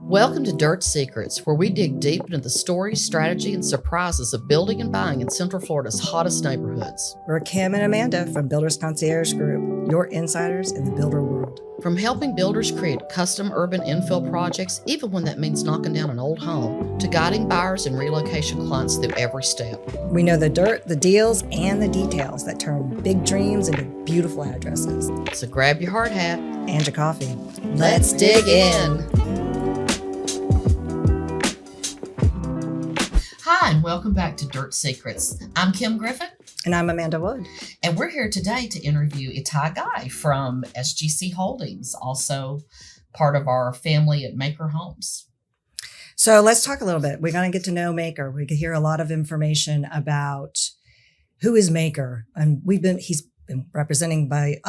Welcome to Dirt Secrets, where we dig deep into the stories, strategy, and surprises of building and buying in Central Florida's hottest neighborhoods. We're Kim and Amanda from Builders Concierge Group, your insiders in the builder world. From helping builders create custom urban infill projects, even when that means knocking down an old home, to guiding buyers and relocation clients through every step. We know the dirt, the deals, and the details that turn big dreams into beautiful addresses. So grab your hard hat And your coffee. Let's dig in. Hi, and welcome back to Dirt Secrets. I'm Kim Griffin. And I'm Amanda Wood. And we're here today to interview Itai Guy from SGC Holdings, also part of our family at Maker Homes. So let's talk a little bit. We're going to get to know Maker. We could hear a lot of information about who is Maker. And he's been represented by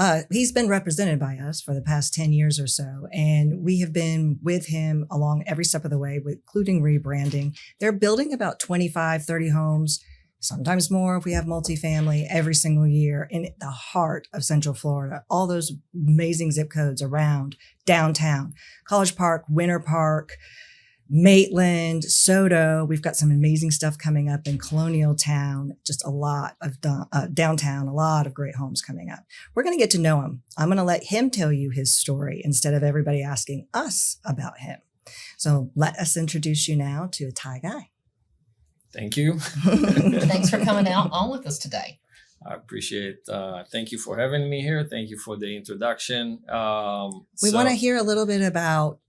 us for the past 10 years or so. And we have been with him along every step of the way, including rebranding. They're building about 25, 30 homes, sometimes more if we have multifamily every single year in the heart of Central Florida. All those amazing zip codes around downtown, College Park, Winter Park, Maitland, Soto. We've got some amazing stuff coming up in Colonialtown, just a lot of downtown, a lot of great homes coming up. We're going to get to know him. I'm going to let him tell you his story instead of everybody asking us about him. So let us introduce you now to Itai Guy. Thank you. Thanks for coming out on with us today. I appreciate thank you for having me here. Thank you for the introduction. We want to hear a little bit about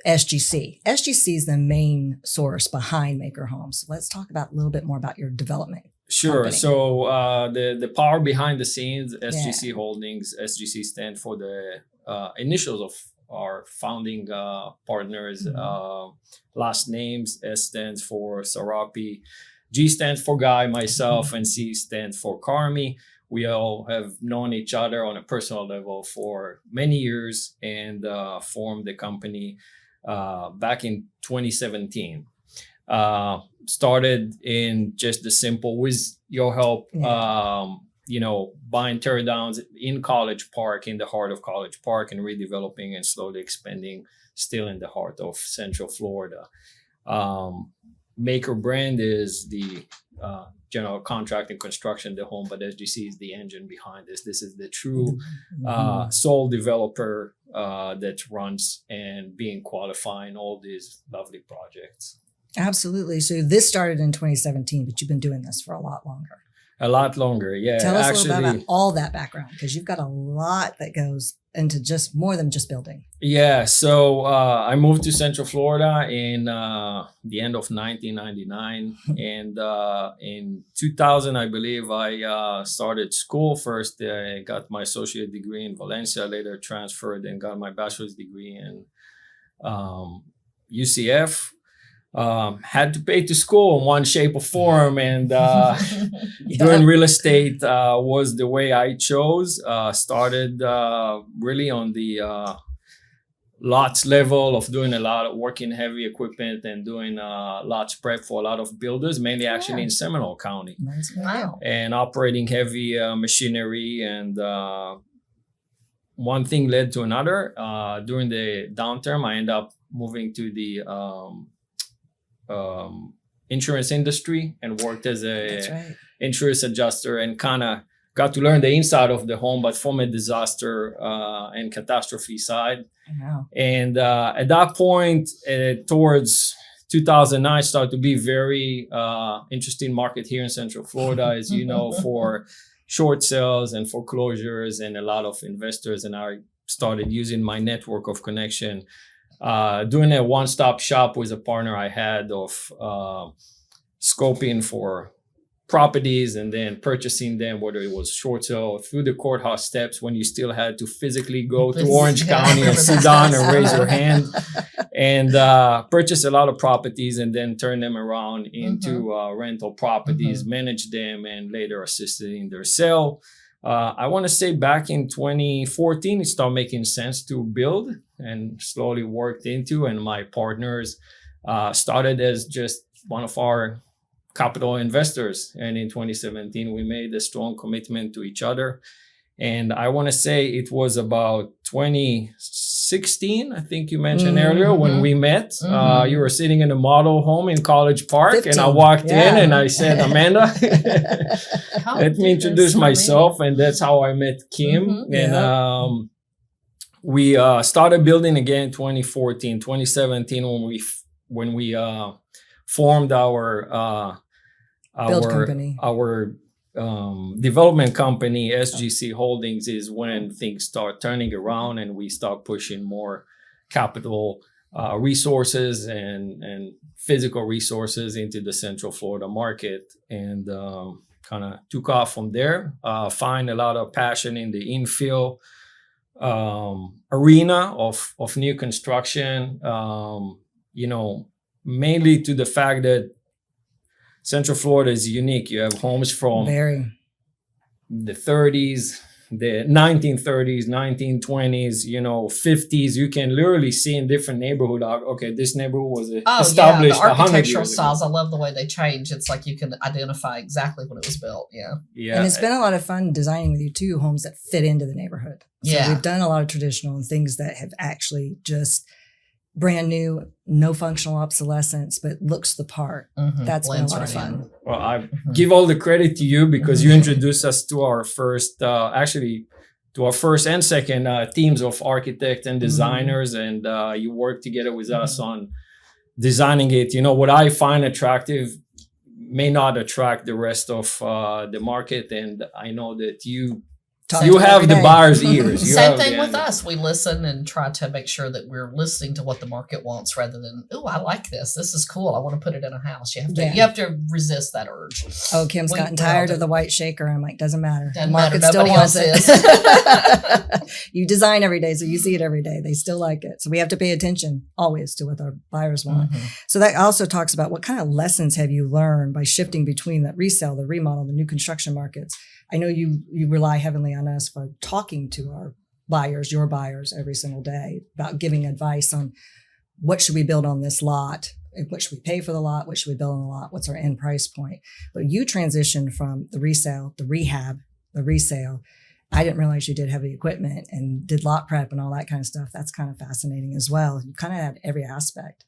SGC. SGC is the main source behind Maker Homes. Let's talk a little bit more about your development. Sure. company. So the power behind the scenes, SGC Holdings, SGC stand for the initials of our founding partners. Last names, S stands for Sarapi, G stands for Guy, myself, and C stands for Carmi. We all have known each other on a personal level for many years and formed the company back in 2017. Started in just the simple, with your help, buying tear downs in College Park, in the heart of College Park, and redeveloping and slowly expanding still in the heart of Central Florida. Maker brand is the general contract and construction, the home, but SGC is the engine behind this. This is the true sole developer that runs and being qualifying all these lovely projects. Absolutely. So this started in 2017, but you've been doing this for a lot longer. A lot longer, yeah. Tell us a little bit about all that background, because you've got a lot that goes into just more than just building. Yeah, so I moved to Central Florida in the end of 1999. And in 2000, I believe, I started school first. I got my associate degree in Valencia, later transferred and got my bachelor's degree in UCF. Had to pay to school in one shape or form, and doing real estate was the way I chose. Started really on the lots level of doing a lot of working heavy equipment and doing lots prep for a lot of builders, mainly actually in Seminole County. Wow. And operating heavy machinery, and one thing led to another. During the downturn, I ended up moving to the insurance industry and worked as a insurance adjuster, and kind of got to learn the inside of the home, but from a disaster and catastrophe side. Wow. And at that point, towards 2009, started to be very interesting market here in Central Florida, as you know, for short sales and foreclosures, and a lot of investors. And I started using my network of connection, doing a one-stop shop with a partner I had of scoping for properties and then purchasing them, whether it was short sale through the courthouse steps when you still had to physically go to Orange County and sit down and raise your hand, and purchase a lot of properties and then turn them around into rental properties, manage them, and later assisted in their sale. I want to say back in 2014, it started making sense to build, and slowly worked into, and my partners started as just one of our capital investors. And in 2017, we made a strong commitment to each other. And I want to say it was about 2016 16, I think you mentioned earlier when we met. You were sitting in a model home in College Park, 15. and I walked in and I said, Amanda, let me introduce myself. And that's how I met Kim. And we started building again in 2014, 2017 when we formed our development company, SGC Holdings, is when things start turning around and we start pushing more capital resources and physical resources into the Central Florida market, and kind of took off from there. Find a lot of passion in the infill arena of new construction, mainly to the fact that Central Florida is unique. You have homes from the 30s, the 1930s, 1920s, 50s. You can literally see in different neighborhood. Okay, this neighborhood was established the 100 architectural years styles. ago. I love the way they change. It's like you can identify exactly when it was built. Yeah. And it's been a lot of fun designing with you too, homes that fit into the neighborhood. So we've done a lot of traditional and things that have actually just brand new, no functional obsolescence, but looks the part. That's been a lot of fun. Well, I give all the credit to you because you introduced us to our first, to our first and second teams of architects and designers, and you worked together with us on designing it. What I find attractive may not attract the rest of the market, and I know that you have the buyer's ears. Same thing with us. We listen and try to make sure that we're listening to what the market wants rather than, oh, I like this. This is cool. I want to put it in a house. You have to resist that urge. Oh, Kim's gotten tired of the white shaker. I'm like, doesn't matter. Doesn't the market matter. still Nobody wants else it. You design every day, so you see it every day. They still like it. So we have to pay attention always to what our buyers want. So that also talks about what kind of lessons have you learned by shifting between that resale, the remodel, the new construction markets. I know you rely heavily on us for talking to our buyers, your buyers, every single day about giving advice on what should we build on this lot, what should we pay for the lot, what should we build on the lot, what's our end price point. But you transitioned from the resale, the rehab, the resale. I didn't realize you did heavy equipment and did lot prep and all that kind of stuff. That's kind of fascinating as well. You kind of had every aspect.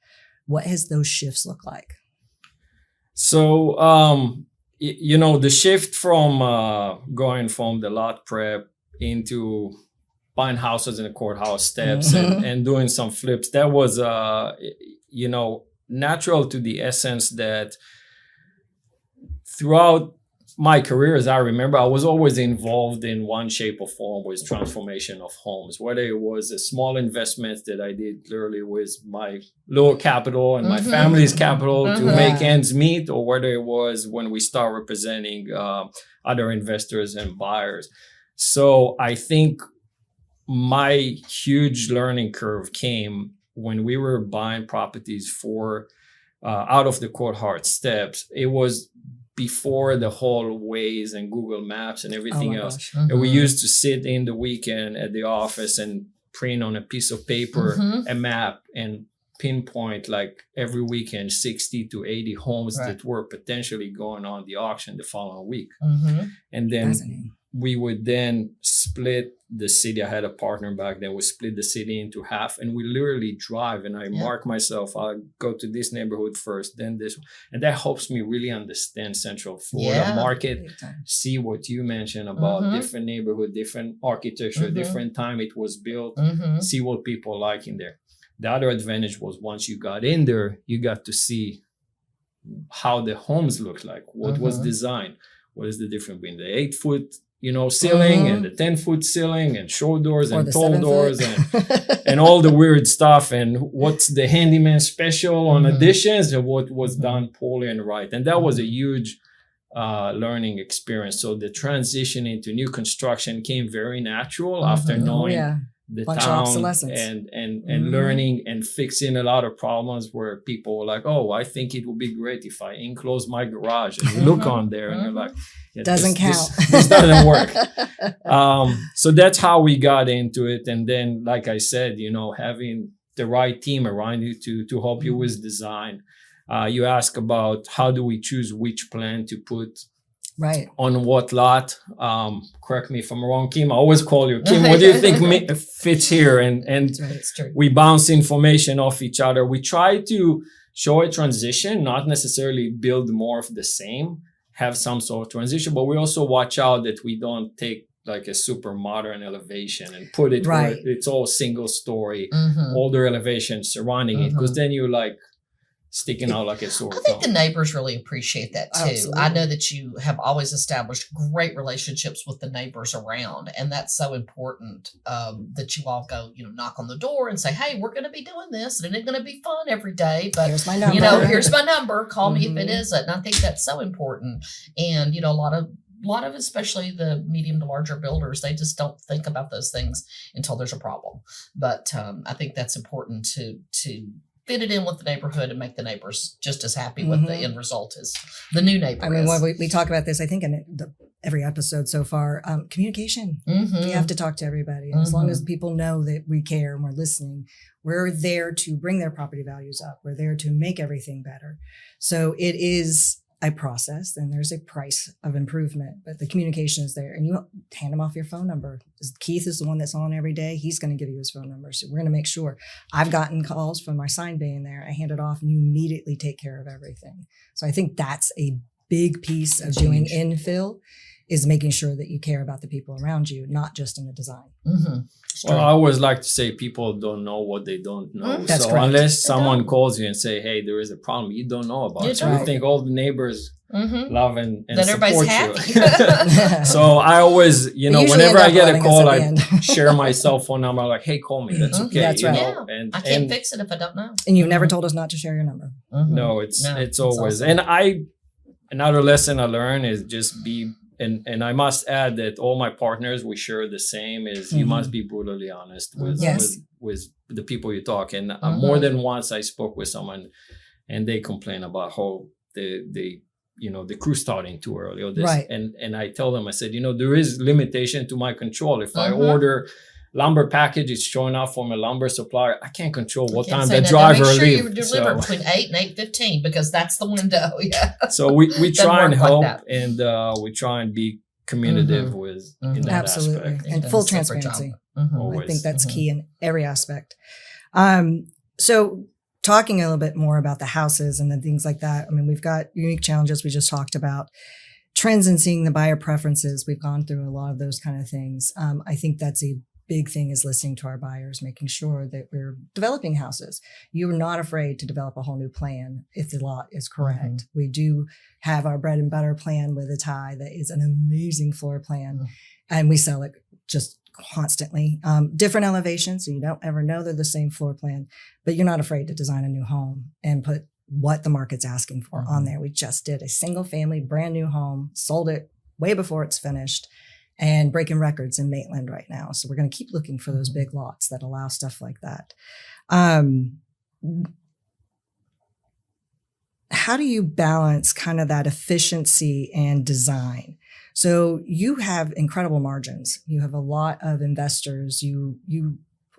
What has those shifts look like? So, the shift from going from the lot prep into buying houses in the courthouse steps and doing some flips, that was, natural to the essence that throughout my career, as I remember, I was always involved in one shape or form with transformation of homes, whether it was a small investment that I did clearly with my little capital and my family's capital to make ends meet, or whether it was when we start representing other investors and buyers. So I think my huge learning curve came when we were buying properties for out of the courthouse steps. It was before the whole Waze and Google Maps and everything else. And we used to sit in the weekend at the office and print on a piece of paper a map and pinpoint like every weekend 60 to 80 homes that were potentially going on the auction the following week. And then we would then split the city. I had a partner back then. We split the city into half, and we literally drive. And I mark myself. I'll go to this neighborhood first, then this, and that helps me really understand Central Florida market. See what you mentioned about different neighborhood, different architecture, different time it was built. See what people like in there. The other advantage was once you got in there, you got to see how the homes looked like. What was designed? What is the difference between the 8-foot ceiling and the 10-foot ceiling and show doors and tall doors and all the weird stuff, and what's the handyman special on additions and what was done poorly and right. And that was a huge learning experience. So the transition into new construction came very natural after knowing the town and learning and fixing a lot of problems where people were like, oh, I think it would be great if I enclose my garage, and you look on there and you're like, doesn't count. This doesn't work. So that's how we got into it. And then, like I said, having the right team around you to help you with design. You ask about how do we choose which plan to put Right. on what lot. Correct me if I'm wrong, Kim. I always call you, Kim. What do you think fits here? And That's right. It's true. we bounce information off each other. We try to show a transition, not necessarily build more of the same, have some sort of transition, but we also watch out that we don't take like a super modern elevation and put it where Right. it's all single story, Mhm. older elevation surrounding it, because then you're like sticking out like a sore I think the thumb. neighbors really appreciate that too. Absolutely. I know that you have always established great relationships with the neighbors around, and that's so important that you all go, knock on the door and say, "Hey, we're going to be doing this, and it's going to be fun every day." But Here's my number. here's my number. Call me if it Mhm. isn't. And I think that's so important. And a lot of especially the medium to larger builders, they just don't think about those things until there's a problem. But I think that's important to fit it in with the neighborhood and make the neighbors just as happy with the Mhm. end result as the new neighbor I mean, is. when we talk about this, I think in every episode so far, communication. Mhm. You have to talk to everybody. And as long as people know that we care and we're listening, we're there to bring their property values up. We're there to make everything better. So it is a process and there's a price of improvement, but the communication is there and you hand them off your phone number. Keith is the one that's on every day. He's going to give you his phone number. So we're going to make sure. I've gotten calls from my sign bay in there. I hand it off and you immediately take care of everything. So I think that's a big piece of doing infill, is making sure that you care about the people around you, not just in the design. Mhm. Well, I always like to say people don't know what they don't know. That's so correct. unless They someone don't. calls you and say, "Hey, there is a problem," you don't know about You it. So you don't. think all the neighbors Mhm. love and Then everybody's support happy. you. So I always, They usually whenever end I up get a loving us call, at the I end. share my cell phone number. Like, "Hey, call me. That's Mhm. okay." That's right. Yeah. And I can't and fix it if I don't know. And you've never told us not to share your number. Mhm. no, it's always. awesome. And another lesson I learned is just be. And I must add that all my partners, we share the same, is you Mhm. must be brutally honest with, Yes. with the people you talk. And Mhm. more than once I spoke with someone and they complain about how the crew starting too early or this. Right. And I tell them, I said, there is limitation to my control. If I Mhm. order lumber package, it's showing up from a lumber supplier. I can't control what Can't time say the that. driver Make sure leaves. you deliver between 8 and 8:15 because that's the window. Yeah. So we Doesn't try and work like help that. and we try and be communicative with in that Absolutely. aspect. And You've full done a super job. transparency. Mhm. Always. I think that's Mhm. key in every aspect. So talking a little bit more about the houses and the things like that. I mean, we've got unique challenges we just talked about. Trends and seeing the buyer preferences. We've gone through a lot of those kind of things. I think that's a big thing, is listening to our buyers, making sure that we're developing houses. You're not afraid to develop a whole new plan if the lot is correct. We do have our bread and butter plan with Itay that is an amazing floor plan, and we sell it just constantly. Different elevations, so you don't ever know they're the same floor plan, but you're not afraid to design a new home and put what the market's asking for on there. We just did a single family, brand new home, sold it way before it's finished, and breaking records in Maitland right now. So we're going to keep looking for those big lots that allow stuff like that. How do you balance kind of that efficiency and design? So you have incredible margins. You have a lot of investors. You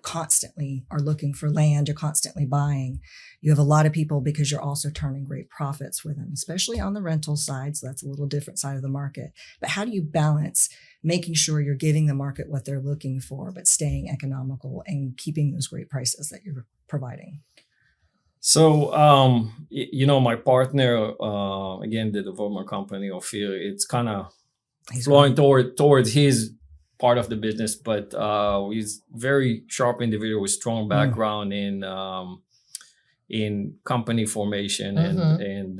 constantly are looking for land. You're constantly buying. You have a lot of people because you're also turning great profits with them, especially on the rental side. So that's a little different side of the market. But how do you balance making sure you're giving the market what they're looking for, but staying economical and keeping those great prices that you're providing? So, my partner, again, the development company, Ophir, it's kind of flowing towards his part of the business, but he's very sharp individual with strong background in company formation and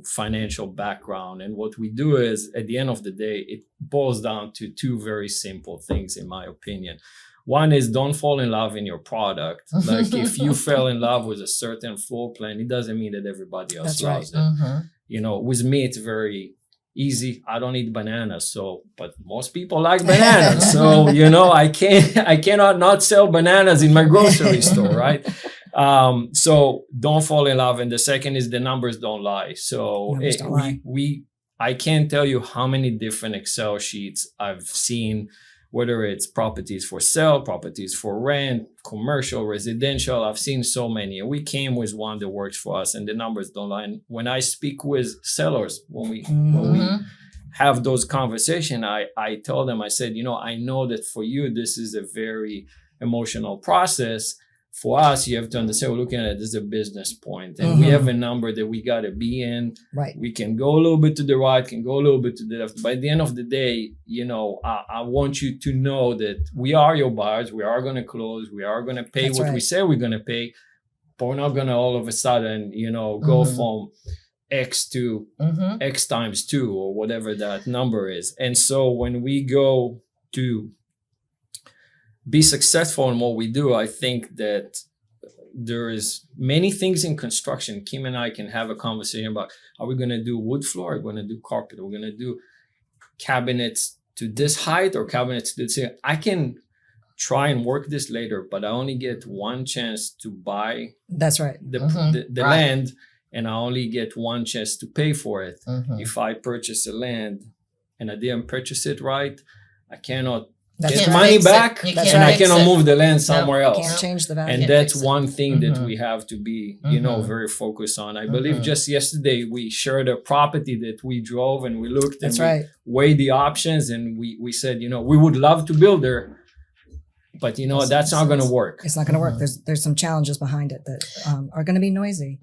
financial background. And what we do is, at the end of the day, it boils down to two very simple things, in my opinion. One is, don't fall in love in your product. Like, if you fell in love with a certain floor plan, it doesn't mean that everybody else loves it. With me, it's very easy. I don't eat bananas, but most people like bananas. So, I cannot not sell bananas in my grocery store, right? So don't fall in love. And the second is, the numbers don't lie. So I can't tell you how many different Excel sheets I've seen whether it's properties for sale, properties for rent, commercial, residential. I've seen so many. And we came with one that works for us, and the numbers don't lie. And when I speak with sellers, when we have those conversations, I tell them, I said, I know that for you, this is a very emotional process. For us, you have to understand, we're looking at it as a business point, and we have a number that we got to be in. Right. We can go a little bit to the right, can go a little bit to the left. By the end of the day, I want you to know that we are your buyers. We are going to close. We are going to pay That's what right. we say we're going to pay, but we're not going to all of a sudden, go from X to X times 2 or whatever that number is. And so when we go to be successful in what we do, I think that there is many things in construction. Kim and I can have a conversation about, are we going to do wood floor? Are we going to do carpet? Are we going to do cabinets to this height or cabinets to this height? I can try and work this later, but I only get one chance to buy That's right. the Right. land, and I only get one chance to pay for it. If I purchase a land and I didn't purchase it right, I cannot That's get right. money Fix it. back, You and can't I fix cannot it. move the land somewhere else. Can't change the value. And Can't that's fix it. one thing that we have to be, very focused on. I believe just yesterday we shared a property that we drove and we looked and That's we right. weighed the options, and we said, we would love to build there, but that's not going to work. It's not going to work. There's some challenges behind it that are going to be noisy.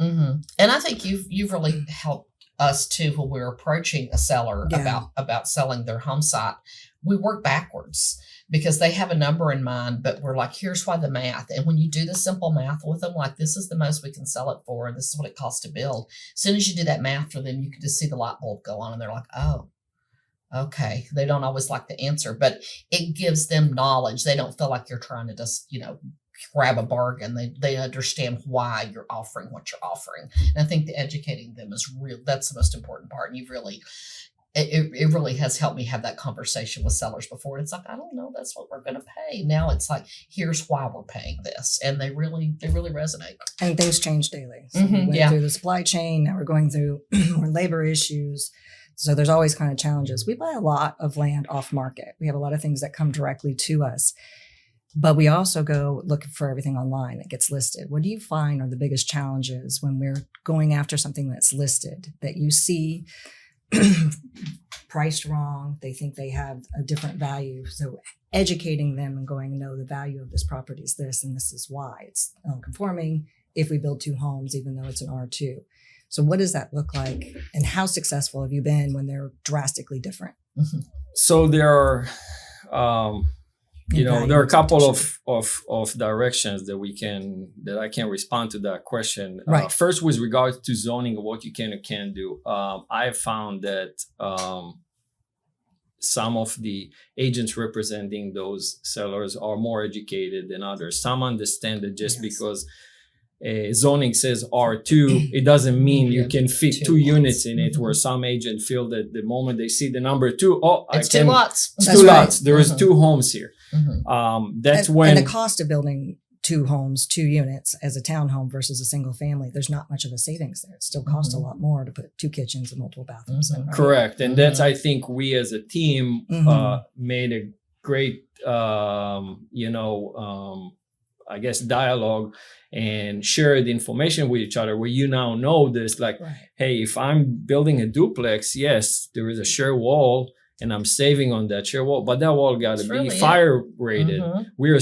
And I think you've really helped us too when we're approaching a seller Yeah. about selling their home site. We work backwards because they have a number in mind, but we're like, here's why the math. And when you do the simple math with them, like this is the most we can sell it for, and this is what it costs to build. As soon as you do that math for them, you can just see the light bulb go on, and they're like, oh, okay. They don't always like the answer, but it gives them knowledge. They don't feel like you're trying to just, grab a bargain. They understand why you're offering what you're offering. And I think the educating them is real. That's the most important part. And you've really, it really has helped me have that conversation with sellers before. And it's like, I don't know, that's what we're going to pay. Now it's like, here's why we're paying this. And they really resonate. And things change daily. So we went through the supply chain. Now we're going through more labor issues. So there's always kind of challenges. We buy a lot of land off market. We have a lot of things that come directly to us. But we also go looking for everything online that gets listed. What do you find are the biggest challenges when we're going after something that's listed that you see priced wrong? They think they have a different value. So educating them and going, no, the value of this property is this, and this is why it's non-conforming if we build 2 homes, even though it's an R2. So what does that look like? And how successful have you been when they're drastically different? So there are, there are a couple of directions that I can respond to that question. Right. First, with regards to zoning of what you can and can't do, I found that some of the agents representing those sellers are more educated than others. Some understand that just because zoning says R2, it doesn't mean you can fit 2 units in it, where some agents feel that the moment they see the number 2, it's 2 lots. It's That's 2 right. lots. There is 2 homes here. That's when and the cost of building 2 homes, 2 units as a townhome versus a single family, there's not much of a savings there. It still costs a lot more to put 2 kitchens and multiple bathrooms in. Right? Correct. And that's, I think we as a team made a great, I guess, dialogue and shared information with each other, where you now know this, like, hey, if I'm building a duplex, yes, there is a shear wall and I'm saving on that shear wall, but that wall got to be fire rated. We're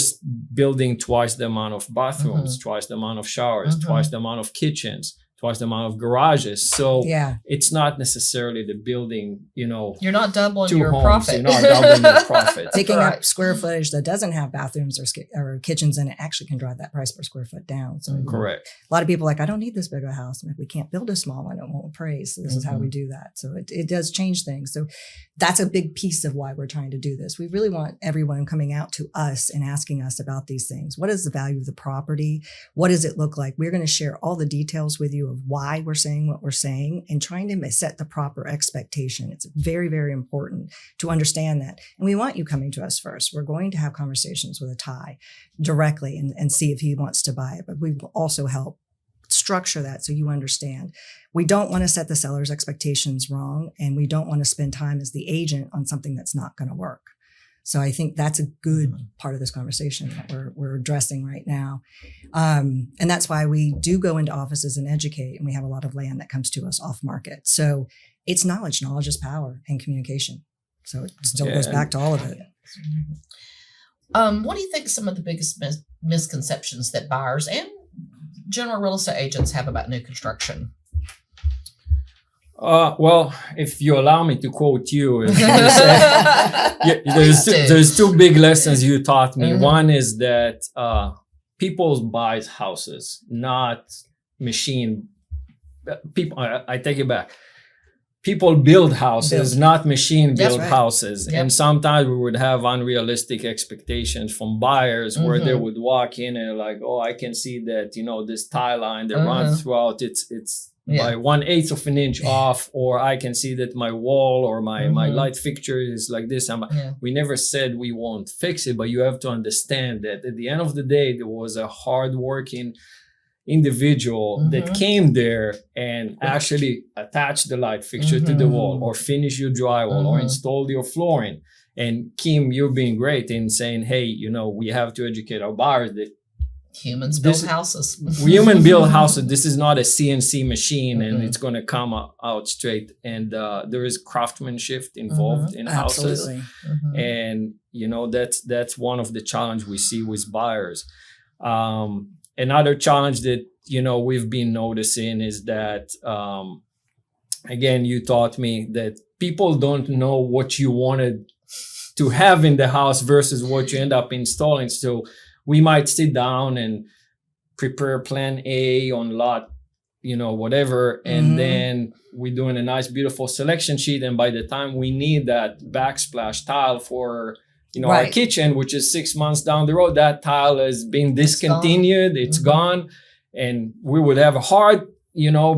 building twice the amount of bathrooms, twice the amount of showers, twice the amount of kitchens, twice the amount of garages. So it's not necessarily the building, you're not doubling 2 your homes, profit. you're not doubling your profit. Taking up square footage that doesn't have bathrooms or kitchens in it actually can drive that price per square foot down. So Correct. A lot of people are like, I don't need this big of a house. And if we can't build a small one, it won't appraise. So this is how we do that. So it does change things. So that's a big piece of why we're trying to do this. We really want everyone coming out to us and asking us about these things. What is the value of the property? What does it look like? We're going to share all the details with you of why we're saying what we're saying and trying to set the proper expectation. It's very, very important to understand that. And we want you coming to us first. We're going to have conversations with Itai directly and see if he wants to buy it, but we will also help structure that so you understand. We don't want to set the seller's expectations wrong, and we don't want to spend time as the agent on something that's not going to work. So I think that's a good part of this conversation that we're addressing right now. And that's why we do go into offices and educate, and we have a lot of land that comes to us off market. So it's knowledge. Knowledge is power and communication. So it still goes back to all of it. What do you think some of the biggest misconceptions that buyers and general real estate agents have about new construction? Well, if you allow me to quote you, there's two big lessons you taught me. One is that people buy houses, not machine. People, I take it back. People build houses, not machine build houses. Yep. And sometimes we would have unrealistic expectations from buyers where they would walk in and like, oh, I can see that, this tile line that runs throughout, it's by 1/8 of an inch off, or I can see that my wall or my light fixture is like this. We never said we won't fix it, but you have to understand that at the end of the day, there was a hardworking individual that came there and actually attached the light fixture to the wall, or finish your drywall, or installed your flooring. And Kim, you're being great in saying, hey, we have to educate our buyers that humans build houses. Human build houses. This is not a CNC machine and it's going to come out straight. And there is craftsmanship involved in houses. And, that's one of the challenge we see with buyers. Another challenge that, we've been noticing is that, again, you taught me that people don't know what you wanted to have in the house versus what you end up installing. So we might sit down and prepare plan A on lot, whatever. And then we're doing a nice, beautiful selection sheet. And by the time we need that backsplash tile for our kitchen, which is 6 months down the road, that tile has been discontinued. It's gone. And we would have a hard,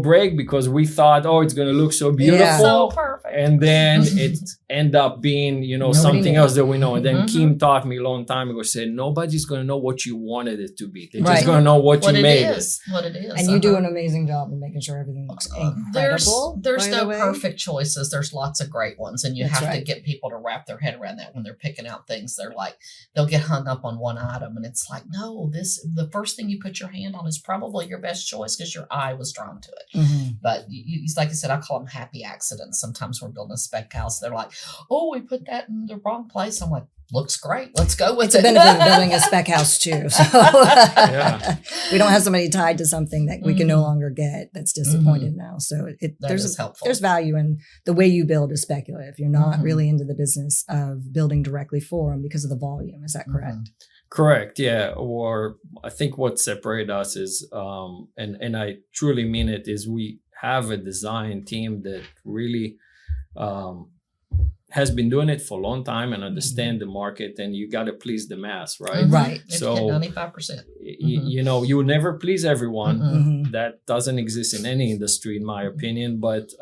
break because we thought, oh, it's going to look so beautiful. So perfect. And then it end up being, something else that we know. And then Kim taught me a long time ago, said, nobody's going to know what you wanted it to be. They're just going to know what you made it. What it is. And you do an amazing job of making sure everything looks incredible. There's no perfect choices. There's lots of great ones. And you have to get people to wrap their head around that when they're picking out things. They're like, they'll get hung up on one item. And it's like, no, the first thing you put your hand on is probably your best choice because your eye was drawn to it. But like I said, I call them happy accidents. Sometimes we're building a spec house. They're like, oh, we put that in the wrong place. I'm like, looks great. Let's go with it. It's a benefit of building a spec house too. So we don't have somebody tied to something that we can no longer get that's disappointed now. So there's value in the way you build is speculative. You're not really into the business of building directly for them because of the volume. Is that correct? Correct. Yeah. Or I think what separates us is, and I truly mean it, is we have a design team that really has been doing it for a long time and understand the market, and you got to please the mass, right? Right. So 95%. You will never please everyone. That doesn't exist in any industry, in my opinion, but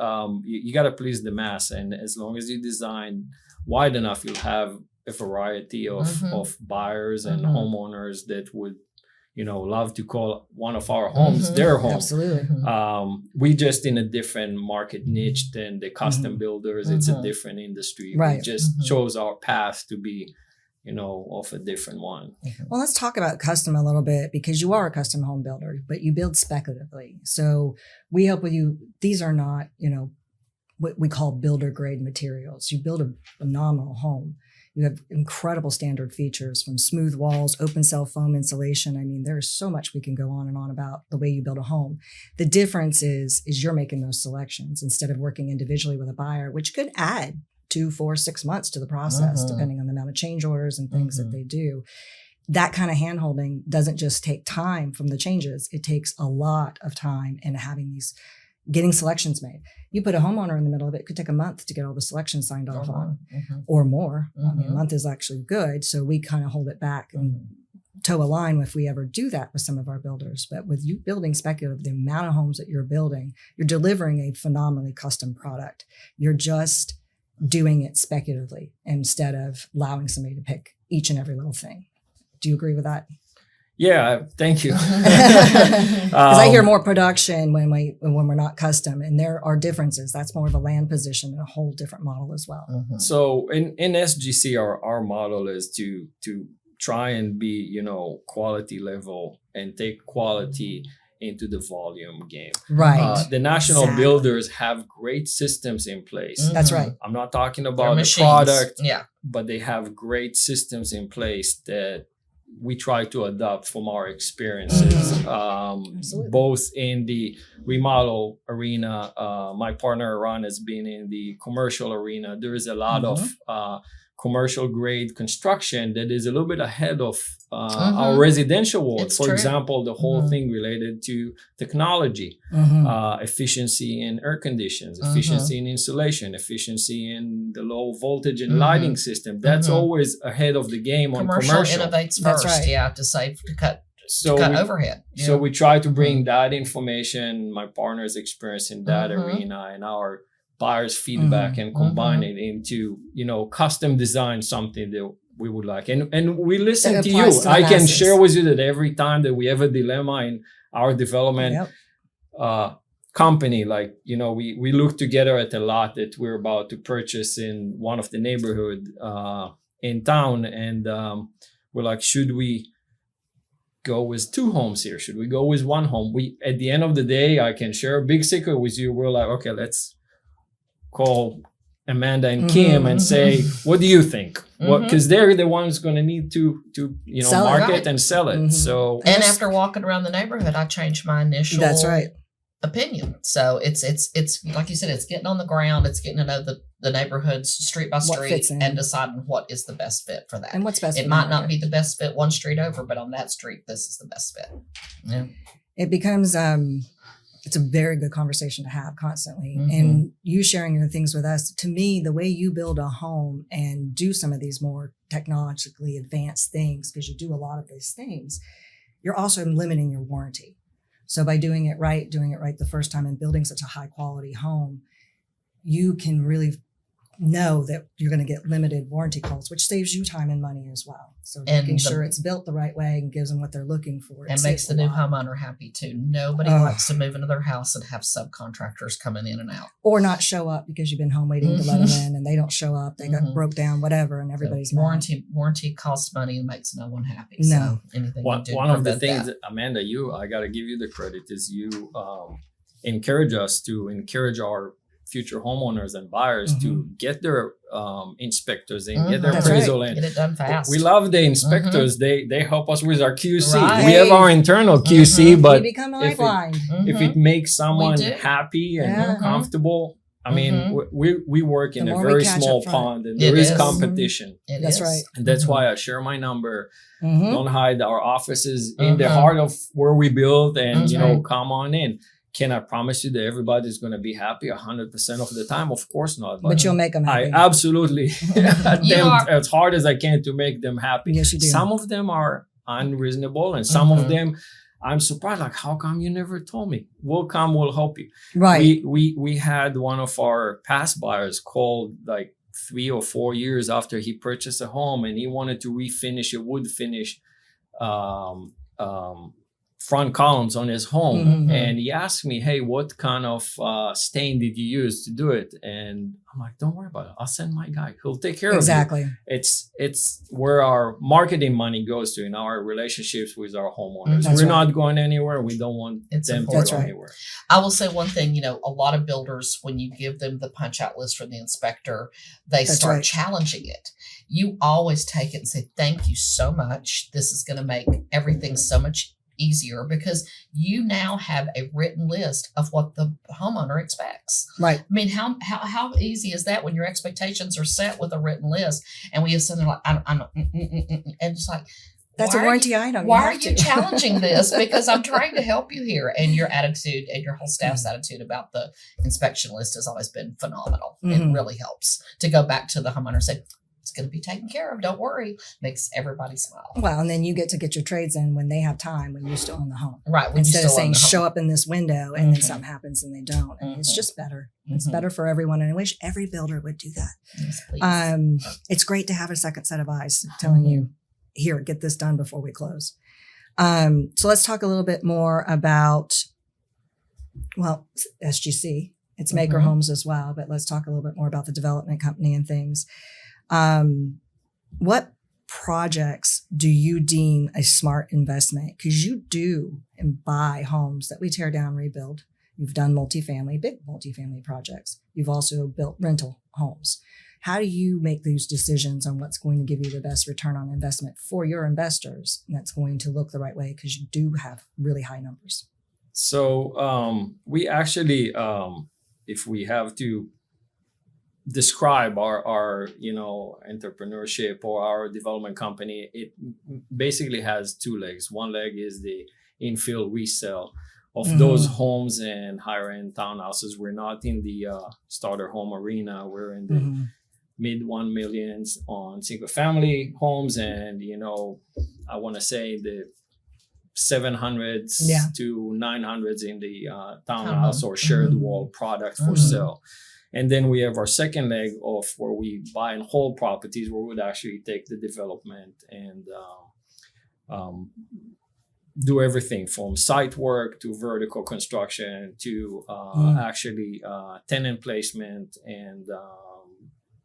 you got to please the mass. And as long as you design wide enough, you'll have a variety of buyers and homeowners that would, love to call one of our homes their home. Absolutely. We just in a different market niche than the custom builders. It's a different industry. Right. We just chose our path to be, of a different one. Well, let's talk about custom a little bit, because you are a custom home builder, but you build speculatively. So we help with you. These are not, what we call builder grade materials. You build a phenomenal home. You have incredible standard features, from smooth walls, open cell foam insulation. I mean, there's so much we can go on and on about the way you build a home. The difference is you're making those selections instead of working individually with a buyer, which could add 2, 4, 6 months to the process, depending on the amount of change orders and things that they do. That kind of handholding doesn't just take time from the changes. It takes a lot of time in getting selections made. You put a homeowner in the middle of it, it could take a month to get all the selections signed off on, or more. I mean, a month is actually good. So we kind of hold it back and toe a line if we ever do that with some of our builders. But with you building speculative, the amount of homes that you're building, you're delivering a phenomenally custom product. You're just doing it speculatively instead of allowing somebody to pick each and every little thing. Do you agree with that? Yeah, thank you. Because I hear more production when we're not custom, and there are differences. That's more of a land position and a whole different model as well. Mhm. So in SGC, our model is to try and be, quality level and take quality into the volume game. Right. The national Exactly. builders have great systems in place. Mhm. That's right. I'm not talking They're about the machines. product, Yeah. but they have great systems in place that we try to adopt from our experiences, Absolutely. both in the remodel arena. My partner Ron has been in the commercial arena. There is a lot of commercial grade construction that is a little bit ahead of our residential world. It's For true. example, the whole Mhm. thing related to technology, Mhm. efficiency in air conditions, Mhm. efficiency in insulation, efficiency in the low voltage and Mhm. lighting system. That's Mhm. always ahead of the game on Commercial commercial. innovates That's first, right. yeah, to cut So cut we, overhead. so Yeah. we try to bring that information, my partner's experience in that Mhm. arena and our buyers' feedback and combine it into, custom design something that we would like. And we listen That to you. applies to the I can masses. share with you that every time that we have a dilemma in our development Yep. company, like, we look together at a lot that we're about to purchase in one of the neighborhood in town. And we're like, should we go with 2 homes here? Should we go with 1 home? At the end of the day, I can share a big secret with you. We're like, okay, let's call Amanda and Kim and say, what do you think? What? Because they're the ones going to need to Sell it. market Right. and sell it. Mhm. So And after walking around the neighborhood, I changed my initial That's right. opinion. So it's like you said, it's getting on the ground, it's getting to know the neighborhoods street by What street fits in. and deciding what is the best fit for that. And what's best? It for might the not market. be the best fit one street over, but on that street, this is the best fit. Yeah. It becomes it's a very good conversation to have constantly. Mhm. And you sharing your things with us, to me, the way you build a home and do some of these more technologically advanced things, because you do a lot of these things, you're also limiting your warranty. So by doing it right the first time and building such a high quality home, you can really know that you're going to get limited warranty calls, which saves you time and money as well. So And making the- sure it's built the right way and gives them what they're looking for. It And saves makes the a new lot. homeowner happy too. Nobody Oh. likes to move into their house and have subcontractors coming in and out. Or not show up because you've been home waiting to let them in and they don't show up. They got Mhm. broke down, whatever, and everybody's mad. warranty costs money and makes no one happy. No. So anything you do to one of the prevent things that. that, Amanda, I got to give you the credit, is you encourage us to encourage our future homeowners and buyers to get their inspectors in, get their That's right. appraisal in. Get it done fast. We love the inspectors. They help us with our QC. Right. We have our internal QC, Mhm. We but become if it- lifeline. if Mhm. it makes someone do. happy and Yeah. comfortable, I mean, Mhm. we work in The a more we very catch small up front. pond, and It there is is. competition. It That's is. right. And that's Mhm. why I share my number. Mhm. Don't hide. Our office is in the Mhm. heart of where we build, and Mhm. come on in. Can I promise you that everybody's going to be happy 100% of the time? Of course not. But you'll make them I happy. absolutely attempt are- as hard as I can to make them happy. Yes, you do. Some of them are unreasonable, and some of Mhm. them I'm surprised. Like, how come you never told me? We'll come. We'll help you. Right. We had one of our past buyers called like 3 or 4 years after he purchased a home, and he wanted to refinish a wood finish front columns on his home. Mhm. And he asked me, hey, what kind of stain did you use to do it? And I'm like, don't worry about it. I'll send my guy. He'll take care of Exactly. you. It's where our marketing money goes to in our relationships with our homeowners. That's We're right. not going anywhere. We don't want It's them to important. That's go right. anywhere. I will say one thing, a lot of builders, when you give them the punch out list from the inspector, they That's start right. challenging it. You always take it and say, thank you so much. This is going to make everything so much easier because you now have a written list of what the homeowner expects. Right. I mean, how easy is that when your expectations are set with a written list and we have something like, and it's like, That's a why are warranty you- item. Why are have you to. challenging this? Because I'm trying to help you here. And your attitude and your whole staff's attitude about the inspection list has always been phenomenal. It Mhm. really helps to go back to the homeowner and say, it's going to be taken care of. Don't worry. Makes everybody smile. Well, and then you get your trades in when they have time, when you're still in the home. Right. When you Instead of still saying, own the home. show up in this window and then Mhm. something happens and they don't. And it's Mhm. just better. It's Mhm. better for everyone. And I wish every builder would do that. Yes, please. It's great to have a second set of eyes telling you, here, get this done before we close. So let's talk a little bit more about, well, SGC. It's Maker Mhm. Homes as well, but let's talk a little bit more about the development company and things. What projects do you deem a smart investment? Because you do and buy homes that we tear down, rebuild. You've done big multifamily projects. You've also built rental homes. How do you make those decisions on what's going to give you the best return on investment for your investors? And that's going to look the right way because you do have really high numbers. So we actually, if we have to describe our entrepreneurship or our development company, it basically has two legs. One leg is the infill resale of those homes and higher end townhouses. We're not in the starter home arena. We're in the mid 1 millions on single family homes, and I want to say the 700s to 900s in the townhouse or shared wall product for sale. And then we have our second leg of where we buy and hold properties, where we would actually take the development and do everything from site work to vertical construction to actually tenant placement and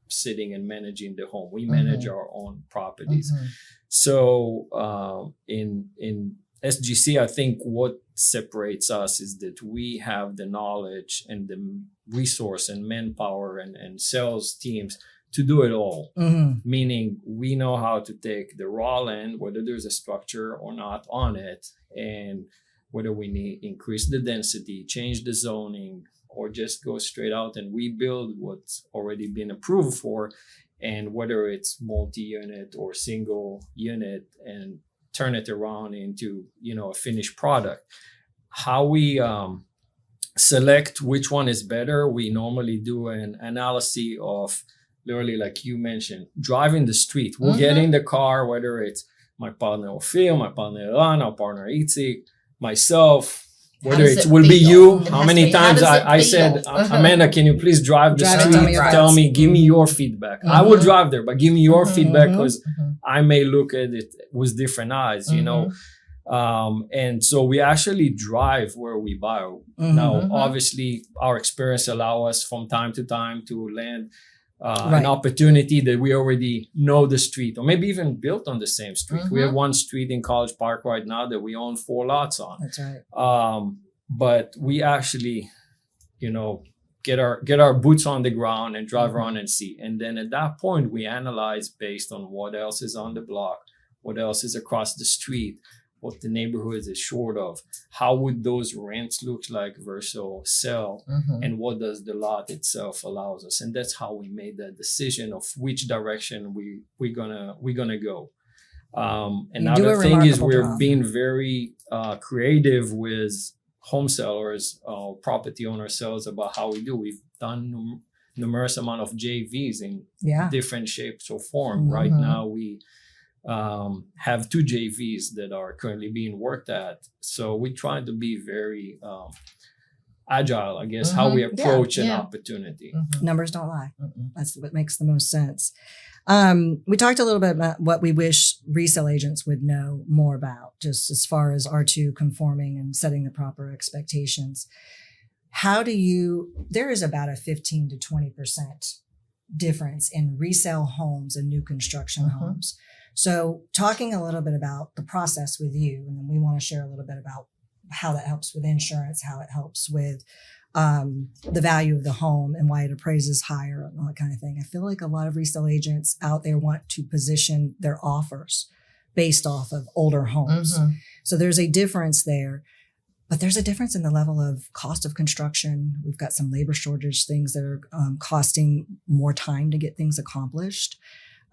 sitting and managing the home. We manage our own properties. So in SGC, I think what separates us is that we have the knowledge and the resource and manpower and sales teams to do it all. Meaning we know how to take the raw land, whether there's a structure or not on it, and whether we need increase the density, change the zoning, or just go straight out and rebuild what's already been approved for, and whether it's multi-unit or single unit, and turn it around into a finished product. How we select which one is better, we normally do an analysis of literally, like you mentioned, driving the street. We'll get in the car, whether it's my partner Ophir, my partner Ilan, our partner Itay, myself, whether it will be you. How many times I said, Amanda, can you please drive the street? Tell me, give me your feedback. I will drive there, but give me your feedback, because I may look at it with different eyes, and so we actually drive where we buy. Now, obviously, our experience allows us from time to time to land an opportunity that we already know the street, or maybe even built on the same street. We have one street in College Park right now that we own 4 lots on. That's right. But we actually, get our boots on the ground and drive around and see. And then at that point, we analyze based on what else is on the block, what else is across the street, what the neighborhood is short of, how would those rents look like versus sell, and what does the lot itself allows us. And that's how we made that decision of which direction we're gonna go. Another thing is we're being very creative with home sellers, property owner sales about how we do. We've done numerous amount of JVs in different shapes or form. Right now we have 2 JVs that are currently being worked at. So we try to be very agile, I guess, how we approach an opportunity. Numbers don't lie. That's what makes the most sense. We talked a little bit about what we wish resale agents would know more about, just as far as R2 conforming and setting the proper expectations. There is about a 15 to 20% difference in resale homes and new construction homes. So talking a little bit about the process with you, and then we want to share a little bit about how that helps with insurance, how it helps with the value of the home and why it appraises higher and all that kind of thing. I feel like a lot of resale agents out there want to position their offers based off of older homes. So there's a difference there, but there's a difference in the level of cost of construction. We've got some labor shortage things that are costing more time to get things accomplished.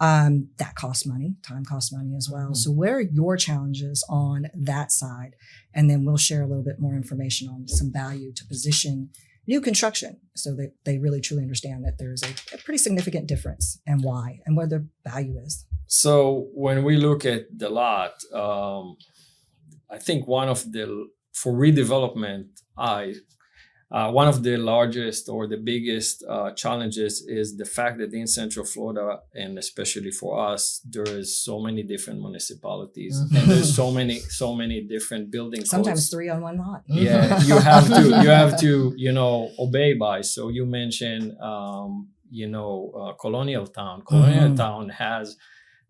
That costs money. Time costs money as well. So where are your challenges on that side? And then we'll share a little bit more information on some value to position new construction so that they really truly understand that there's a pretty significant difference and why and what the value is. So when we look at the lot, I think for redevelopment, I one of the largest or the biggest challenges is the fact that in Central Florida, and especially for us, there is so many different municipalities and there's so many different building Sometimes codes. 3 on one lot. Yeah, you have to obey by. So you mentioned Colonialtown. Colonialtown has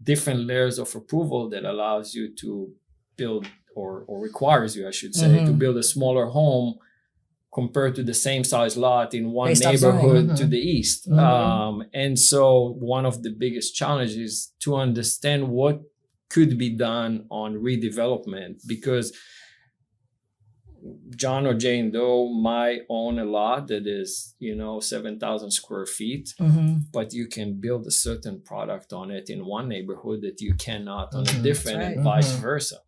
different layers of approval that allows you to build or requires you, I should say, to build a smaller home compared to the same size lot in one Based off neighborhood to the east. And so one of the biggest challenges is to understand what could be done on redevelopment, because John or Jane Doe might own a lot that is, 7,000 square feet, but you can build a certain product on it in one neighborhood that you cannot on a different, and vice versa.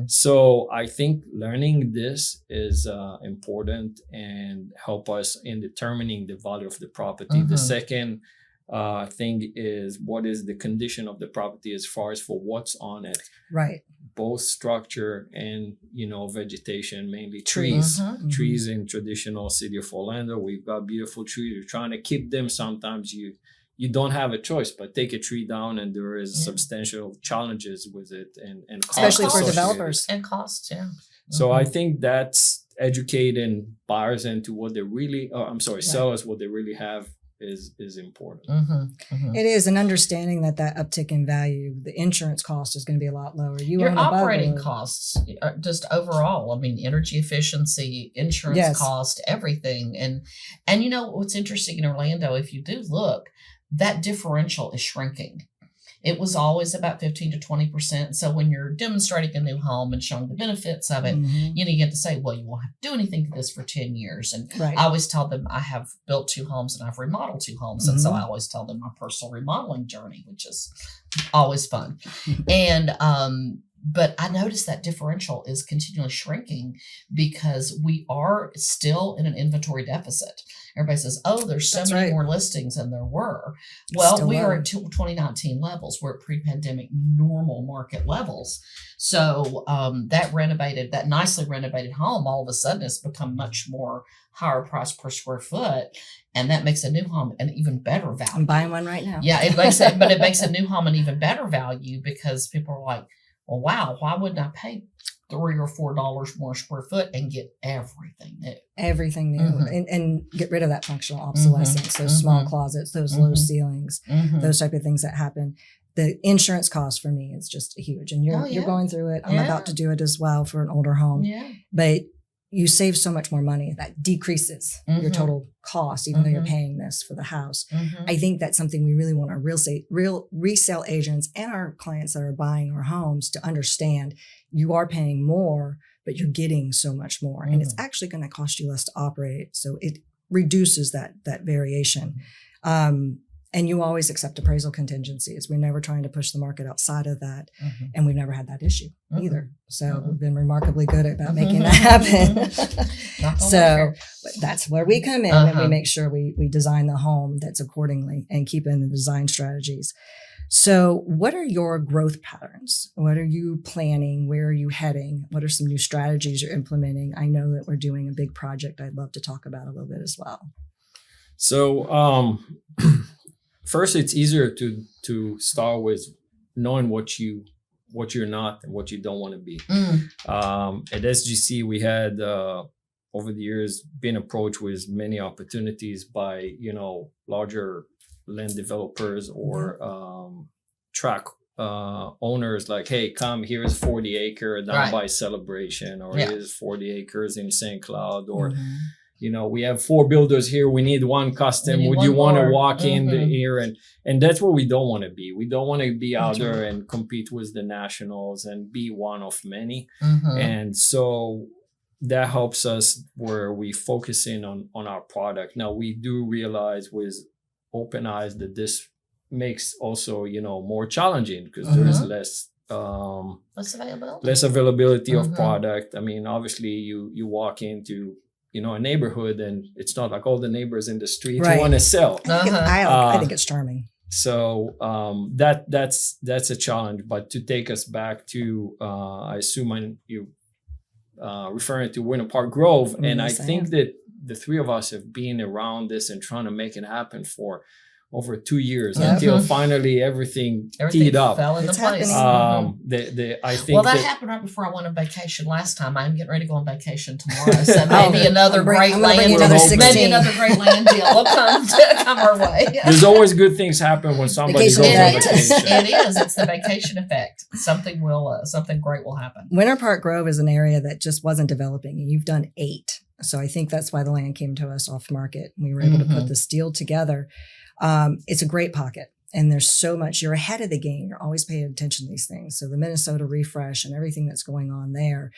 So I think learning this is important and help us in determining the value of the property. The second thing is, what is the condition of the property as far as for what's on it? Right. Both structure and vegetation, mainly trees. Trees in traditional city of Orlando, we've got beautiful trees. You're trying to keep them. Sometimes you don't have a choice but take a tree down, and there is substantial challenges with it and costs Especially for associated. developers. And costs, yeah. So I think that's educating buyers into what they really, sellers what they really have is important. It is, and understanding that uptick in value, the insurance cost is going to be a lot lower. Your operating costs, just overall, I mean, energy efficiency, insurance cost, everything. And what's interesting in Orlando, if you do look, that differential is shrinking. It was always about 15 to 20%. So when you're demonstrating a new home and showing the benefits of it, you get to say, well, you won't have to do anything to this for 10 years. And I always tell them I have built 2 homes and I've remodeled 2 homes. And so I always tell them my personal remodeling journey, which is always fun. And, but I noticed that differential is continually shrinking because we are still in an inventory deficit. Everybody says, oh, there's so many more listings than there were. Well, still we are at 2019 levels. We're at pre-pandemic normal market levels. So that nicely renovated home, all of a sudden has become much more higher price per square foot. And that makes a new home an even better value. I'm buying one right now. Yeah, it makes a new home an even better value because people are like, well, wow, why wouldn't I pay $3 or $4 more square foot and get everything new? Everything new, and get rid of that functional obsolescence, those small closets, those low ceilings, those type of things that happen. The insurance cost for me is just huge, and you're going through it. I'm about to do it as well for an older home, but you save so much more money that decreases your total cost, even though you're paying this for the house. I think that's something we really want our real resale agents and our clients that are buying our homes to understand. You are paying more, but you're getting so much more, and it's actually going to cost you less to operate. So it reduces that variation. And you always accept appraisal contingencies. We're never trying to push the market outside of that. And we've never had that issue either. So we've been remarkably good about making that happen. So that's where we come in and we make sure we design the home that's accordingly and keep in the design strategies. So what are your growth patterns? What are you planning? Where are you heading? What are some new strategies you're implementing? I know that we're doing a big project I'd love to talk about a little bit as well. So, first, it's easier to start with knowing what you're not and what you don't want to be. At SGC, we had over the years been approached with many opportunities by larger land developers or track owners, like, hey, come, here's 40 acre down by Celebration, or here's 40 acres in St. Cloud, or we have 4 builders here. We need 1 custom. Would you want to walk in here? And that's where we don't want to be. We don't want to be out there and compete with the nationals and be one of many. And so that helps us where we focus in on our product. Now, we do realize with open eyes that this makes also, more challenging because there is less availability of product. I mean, obviously you walk into a neighborhood and it's not like all the neighbors in the street want to sell. I think it's charming. So that's a challenge. But to take us back to, I assume you referring to Winter Park Grove, and I think that the three of us have been around this and trying to make it happen for over 2 years Yeah. until finally everything Everything teed up. fell into It's place. happening. I think Well, that that happened right before I went on vacation last time. I'm getting ready to go on vacation tomorrow, so maybe another I'm gonna great bring you land another deal. Maybe 16. another great land deal will come our way. there's always good things happen when somebody Vacation goes on It is. vacation. It is. It's the vacation effect. Something great will happen. Winter Park Grove is an area that just wasn't developing, and you've done 8. So I think that's why the land came to us off market. We were able to put this deal together. It's a great pocket, and there's so much. You're ahead of the game. You're always paying attention to these things. So the Minnesota refresh and everything that's going on there,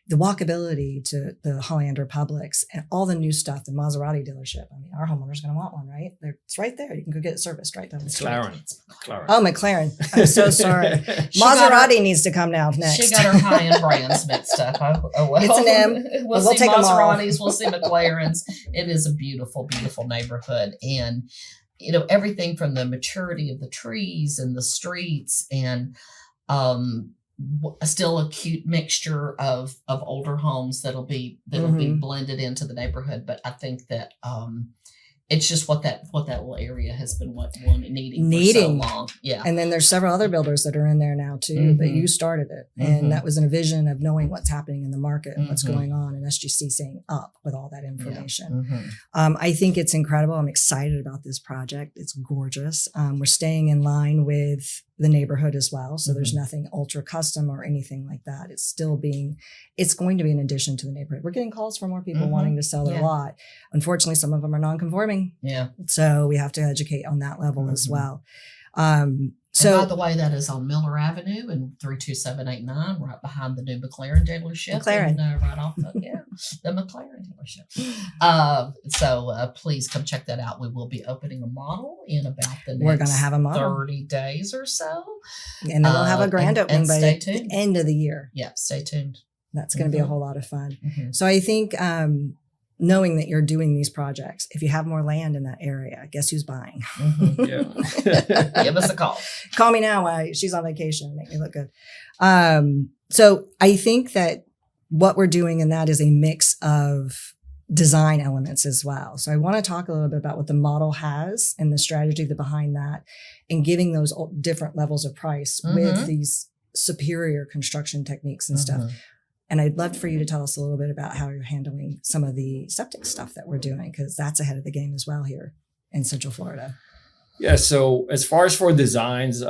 the walkability to the Hollander Publix and all the new stuff, the Maserati dealership. I mean, our homeowner's going to want one, right? It's right there. You can go get it serviced right down the street. McLaren. Oh, McLaren. I'm so sorry. She got Maserati needs to come now next. She got her high-end brands mixed up. Oh well. It's an M. We'll We'll see take 'em all. Maseratis. We'll see McLarens. It is a beautiful, beautiful neighborhood, and everything from the maturity of the trees and the streets, and still a cute mixture of older homes that'll be blended into the neighborhood. But I think that it's just what that little area has been needing for so long. Yeah. And then there's several other builders that are in there now too, but you started it. And that was a vision of knowing what's happening in the market and what's going on, and SGC staying up with all that information. I think it's incredible. I'm excited about this project. It's gorgeous. We're staying in line with the neighborhood as well. So there's nothing ultra custom or anything like that. It's going to be an addition to the neighborhood. We're getting calls from more people wanting to sell their lot. Unfortunately, some of them are non-conforming. Yeah. So we have to educate on that level as well. So, by the way, that is on Miller Avenue and 32789, right behind the new McLaren dealership. McLaren. And, right off the McLaren dealership. So please come check that out. We will be opening a model in about the next We're going to have a model. 30 days or so. And then we'll have a grand opening by stay the tuned. end of the year. Yeah, stay tuned. That's going to be a whole lot of fun. So I think knowing that you're doing these projects, if you have more land in that area, guess who's buying? Yeah. Give us a call. Call me now while she's on vacation. Make me look good. So I think that what we're doing in that is a mix of design elements as well. So I want to talk a little bit about what the model has and the strategy behind that, and giving those different levels of price with these superior construction techniques and stuff. And I'd love for you to tell us a little bit about how you're handling some of the septic stuff that we're doing, because that's ahead of the game as well here in Central Florida. Yeah. So as far as for designs,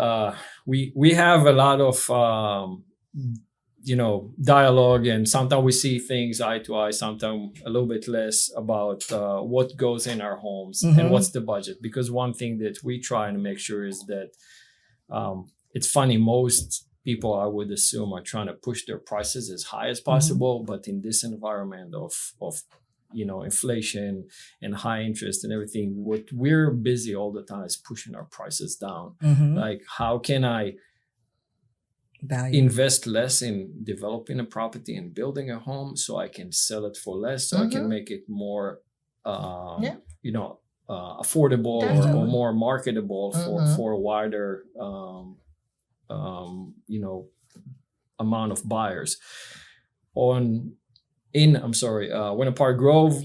we have a lot of dialogue, and sometimes we see things eye to eye, sometimes a little bit less about what goes in our homes and what's the budget. Because one thing that we try to make sure is that it's funny, most people, I would assume, are trying to push their prices as high as possible, but in this environment of inflation and high interest and everything, what we're busy all the time is pushing our prices down. Like, how can I invest less in developing a property and building a home so I can sell it for less, so I can make it more affordable or more marketable for a wider amount of buyers. Winter Park Grove,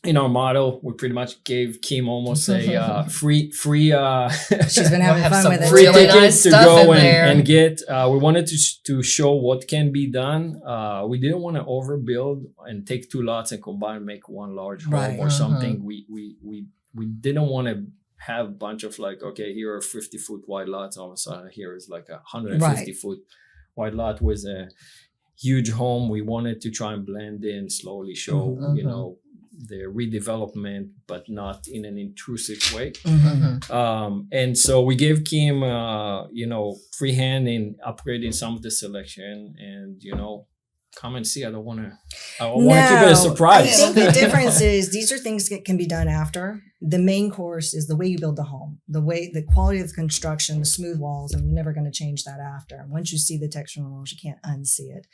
in our model, we pretty much gave Kim almost a free She's been having fun with it. free Really tickets nice to stuff go in there. and get. We wanted to show what can be done. We didn't want to overbuild and take 2 lots and combine and make one large home or something. We didn't want to have a bunch of here are 50-foot wide lots. All of a sudden, here is like 150-foot wide lot with a huge home. We wanted to try and blend in, slowly show, the redevelopment, but not in an intrusive way. And so we gave Kim, free hand in upgrading some of the selection, and, come and see. I want to keep it a surprise. I think the difference is these are things that can be done after. The main course is the way you build the home, the quality of the construction, the smooth walls, and you're never going to change that after. And once you see the texture on the walls, you can't unsee it.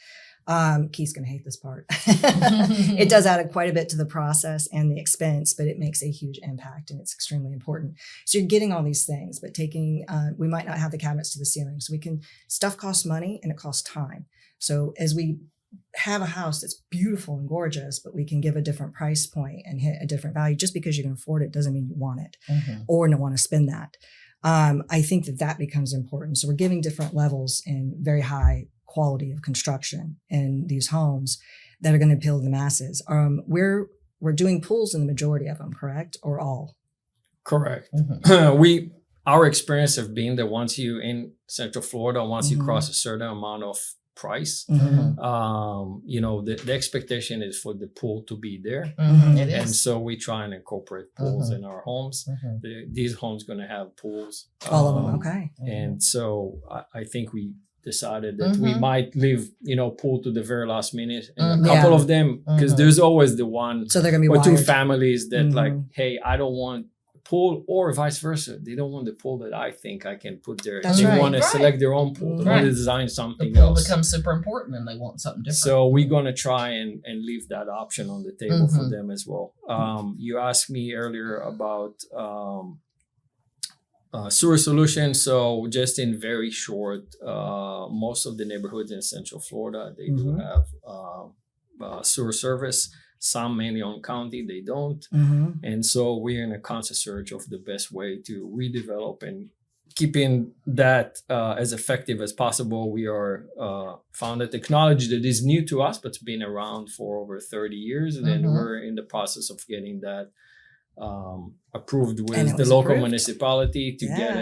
Keith's going to hate this part. It does add quite a bit to the process and the expense, but it makes a huge impact, and it's extremely important. So you're getting all these things, but we might not have the cabinets to the ceiling. So stuff costs money and it costs time. So as we have a house that's beautiful and gorgeous, but we can give a different price point and hit a different value. Just because you can afford it doesn't mean you want it or don't want to spend that. I think that becomes important. So we're giving different levels and very high quality of construction in these homes that are going to appeal to the masses. We're doing pools in the majority of them, correct? Or all? Correct. Our experience have been that once you in Central Florida, once you cross a certain amount of price, the expectation is for the pool to be there. It And is. so we try and incorporate pools in our homes. These homes going to have pools. All of them. Okay. And so I think we decided that we might leave, pool to the very last minute. And a couple of them, because there's always the one So they're going to be or two wired. families that like, hey, I don't want pool, or vice versa. They don't want the pool that I think I can put there. That's They right. want to Right. select their own pool. They want to design The something pool else. becomes super important and they want something different. So we're going to try and leave that option on the table for them as well. You asked me earlier about sewer solutions. So just in very short, most of the neighborhoods in Central Florida, they do have sewer service. Some mainly on county, they don't. And so we're in a constant search of the best way to redevelop and keeping that as effective as possible. We are found a technology that is new to us, but it's been around for over 30 years. And then we're in the process of getting that approved And with it the was local approved? municipality to get Yeah.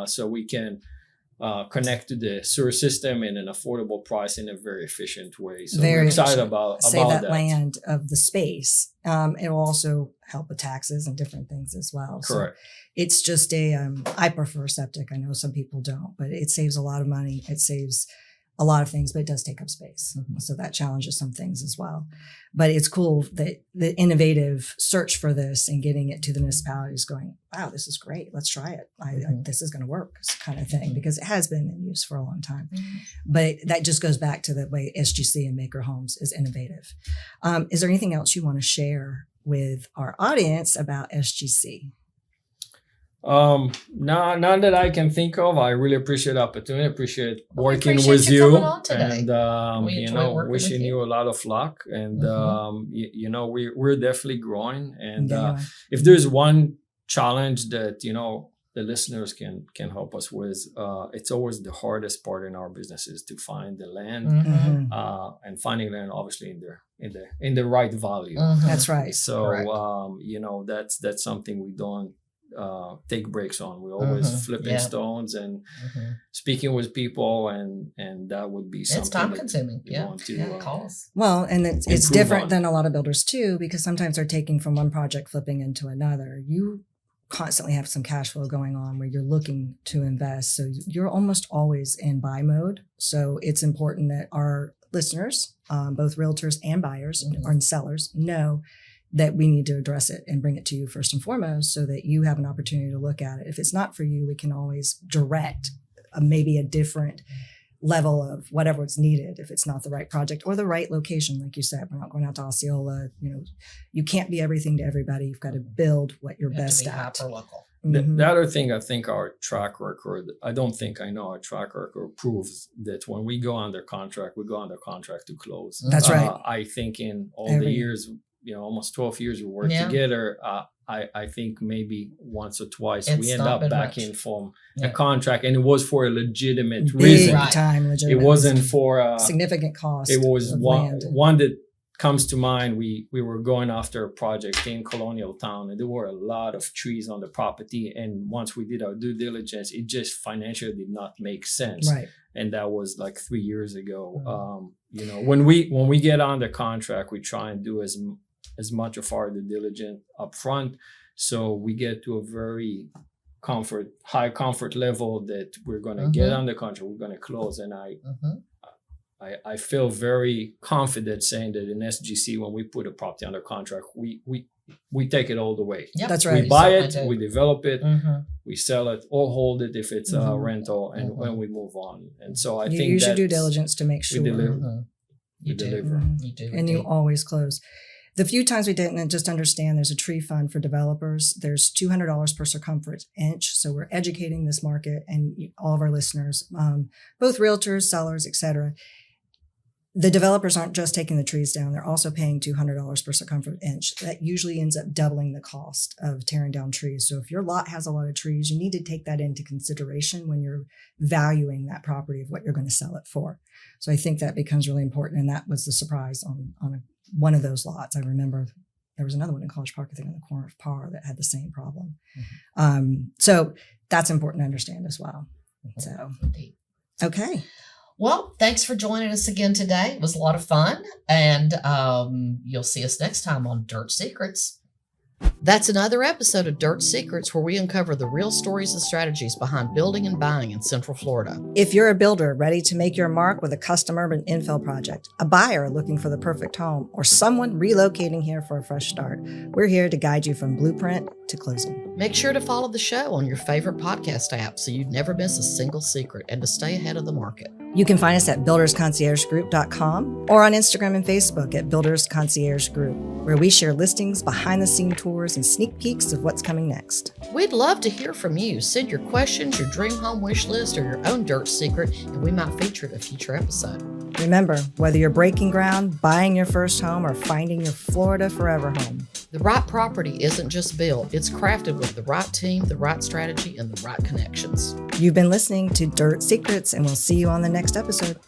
it so we can connect to the sewer system in an affordable price in a very efficient way. So Very we're excited efficient. about Save that that. land of the space. It will also help with taxes and different things as well. Correct. So it's just I prefer septic. I know some people don't, but it saves a lot of money. It saves a lot of things, but it does take up space. So that challenges some things as well. But it's cool that the innovative search for this and getting it to the municipalities going, wow, this is great. Let's try it. This is going to work kind of thing, because it has been in use for a long time. But that just goes back to the way SGC and Maker Homes is innovative. Is there anything else you want to share with our audience about SGC? None that I can think of. I really appreciate the opportunity. Appreciate Well, we working appreciate with you you, coming on today. and We enjoy working wishing with you. you a lot of luck. And we're definitely growing. And Yeah. if there's one challenge that the listeners can help us with, it's always the hardest part in our business is to find the land, and finding land obviously in the right value. That's right. So Correct. that's something we don't take breaks on. We're always flipping Yeah. stones and speaking with people, and that would be something It's time that consuming. we Yeah. want to, Calls. Well, and it's improve different on. than a lot of builders too, because sometimes they're taking from one project, flipping into another. You constantly have some cash flow going on where you're looking to invest. So you're almost always in buy mode. So it's important that our listeners, both realtors and buyers and sellers, know that we need to address it and bring it to you first and foremost so that you have an opportunity to look at it. If it's not for you, we can always direct maybe a different level of whatever is needed if it's not the right project or the right location. Like you said, we're not going out to Osceola. You can't be everything to everybody. You've got to build what you're You have to best be at. hyper-local. The other thing, I think our track record, I know our track record proves that when we go under contract, we go under contract to close. That's right. I think in all the Every- years, almost 12 years we worked Yeah. together, I think maybe once or twice It's we end not up been back much. in from Yeah. a contract, and it was for a legitimate Big reason. Right. time, It legitimate wasn't reason. for Significant cost. it was of one land. that comes to mind. We were going after a project in Colonialtown, and there were a lot of trees on the property, and once we did our due diligence, it just financially did not make sense. Right. And that was like 3 years ago. When we get on the contract, we try and do as much of our due diligence up front, so we get to a very high comfort level that we're going to get on the contract, we're going to close. And I feel very confident saying that in SGC, when we put a property under contract, we take it all the way. Yep. That's We right. buy certainly it, do. we develop it, we sell it, or hold it if it's a rental, and when we move on. And so I You think use your due that's- diligence to make we sure. deliver. You We do. deliver. You do. And you indeed. always close. The few times we didn't, just understand there's a tree fund for developers. There's $200 per circumference inch. So we're educating this market and all of our listeners, both realtors, sellers, etc. the developers aren't just taking the trees down, they're also paying $200 per circumference inch. That usually ends up doubling the cost of tearing down trees. So if your lot has a lot of trees, you need to take that into consideration when you're valuing that property of what you're going to sell it for. So I think that becomes really important. And that was the surprise on one of those lots. I remember there was another one in College Park, I think on the corner of Parr, that had the same problem. So that's important to understand as well. So, okay. Well, thanks for joining us again today. It was a lot of fun, and you'll see us next time on Dirt Secrets. That's another episode of Dirt Secrets, where we uncover the real stories and strategies behind building and buying in Central Florida. If you're a builder ready to make your mark with a custom urban infill project, a buyer looking for the perfect home, or someone relocating here for a fresh start, we're here to guide you from blueprint to closing. Make sure to follow the show on your favorite podcast app so you never miss a single secret and to stay ahead of the market. You can find us at buildersconciergegroup.com or on Instagram and Facebook at Builders Concierge Group, where we share listings, behind-the-scene tours, and sneak peeks of what's coming next. We'd love to hear from you. Send your questions, your dream home wish list, or your own dirt secret, and we might feature it in a future episode. Remember, whether you're breaking ground, buying your first home, or finding your Florida forever home, the right property isn't just built, it's crafted with the right team, the right strategy, and the right connections. You've been listening to Dirt Secrets, and we'll see you on the next episode.